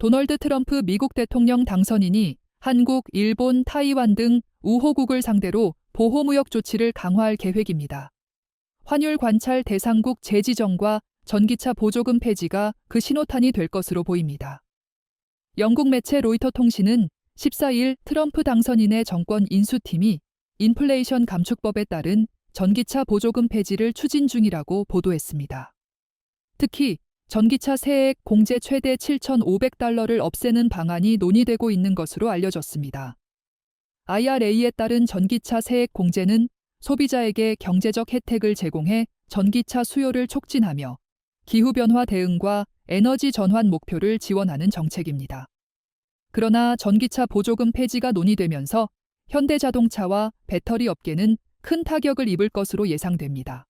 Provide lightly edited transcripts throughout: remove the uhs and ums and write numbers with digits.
도널드 트럼프 미국 대통령 당선인이 한국, 일본, 타이완 등 우호국을 상대로 보호무역 조치를 강화할 계획입니다. 환율 관찰 대상국 재지정과 전기차 보조금 폐지가 그 신호탄이 될 것으로 보입니다. 영국 매체 로이터 통신은 14일 트럼프 당선인의 정권 인수팀이 인플레이션 감축법에 따른 전기차 보조금 폐지를 추진 중이라고 보도했습니다. 특히 전기차 세액 공제 최대 7,500달러를 없애는 방안이 논의되고 있는 것으로 알려졌습니다. IRA에 따른 전기차 세액 공제는 소비자에게 경제적 혜택을 제공해 전기차 수요를 촉진하며 기후변화 대응과 에너지 전환 목표를 지원하는 정책입니다. 그러나 전기차 보조금 폐지가 논의되면서 현대자동차와 배터리 업계는 큰 타격을 입을 것으로 예상됩니다.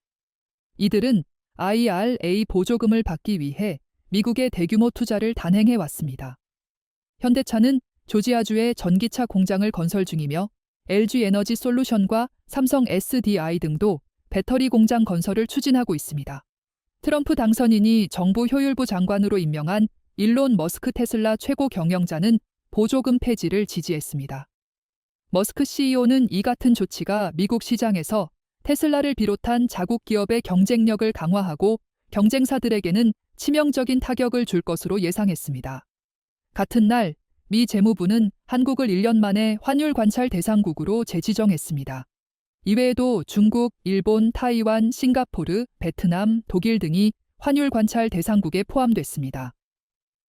이들은 IRA 보조금을 받기 위해 미국의 대규모 투자를 단행해 왔습니다. 현대차는 조지아주에 전기차 공장을 건설 중이며 LG에너지 솔루션과 삼성 SDI 등도 배터리 공장 건설을 추진하고 있습니다. 트럼프 당선인이 정부 효율부 장관으로 임명한 일론 머스크 테슬라 최고 경영자는 보조금 폐지를 지지했습니다. 머스크 CEO는 이 같은 조치가 미국 시장에서 테슬라를 비롯한 자국 기업의 경쟁력을 강화하고 경쟁사들에게는 치명적인 타격을 줄 것으로 예상했습니다. 같은 날 미 재무부는 한국을 1년 만에 환율 관찰 대상국으로 재지정했습니다. 이외에도 중국, 일본, 타이완, 싱가포르, 베트남, 독일 등이 환율 관찰 대상국에 포함됐습니다.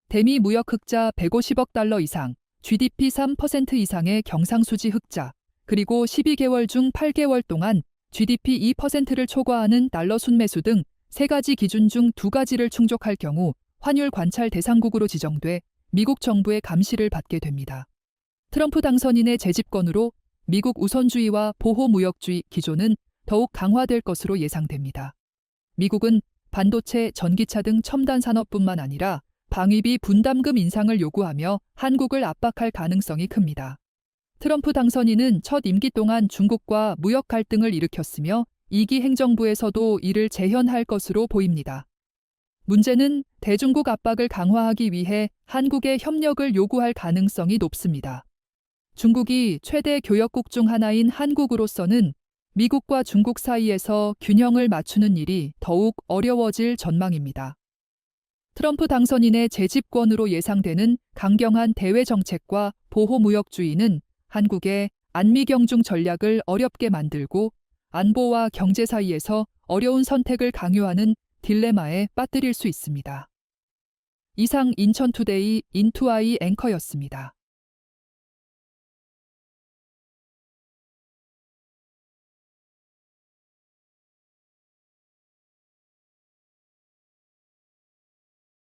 대미 무역 흑자 150억 달러 이상, GDP 3% 이상의 경상수지 흑자, 그리고 12개월 중 8개월 동안 GDP 2%를 초과하는 달러 순매수 등 3가지 기준 중 2가지를 충족할 경우 환율 관찰 대상국으로 지정돼 미국 정부의 감시를 받게 됩니다. 트럼프 당선인의 재집권으로 미국 우선주의와 보호무역주의 기조는 더욱 강화될 것으로 예상됩니다. 미국은 반도체, 전기차 등 첨단 산업뿐만 아니라 방위비 분담금 인상을 요구하며 한국을 압박할 가능성이 큽니다. 트럼프 당선인은 첫 임기 동안 중국과 무역 갈등을 일으켰으며 2기 행정부에서도 이를 재현할 것으로 보입니다. 문제는 대중국 압박을 강화하기 위해 한국의 협력을 요구할 가능성이 높습니다. 중국이 최대 교역국 중 하나인 한국으로서는 미국과 중국 사이에서 균형을 맞추는 일이 더욱 어려워질 전망입니다. 트럼프 당선인의 재집권으로 예상되는 강경한 대외 정책과 보호무역주의는 한국의 안미경중 전략을 어렵게 만들고 안보와 경제 사이에서 어려운 선택을 강요하는 딜레마에 빠뜨릴 수 있습니다. 이상 인천투데이 인투아이 앵커였습니다.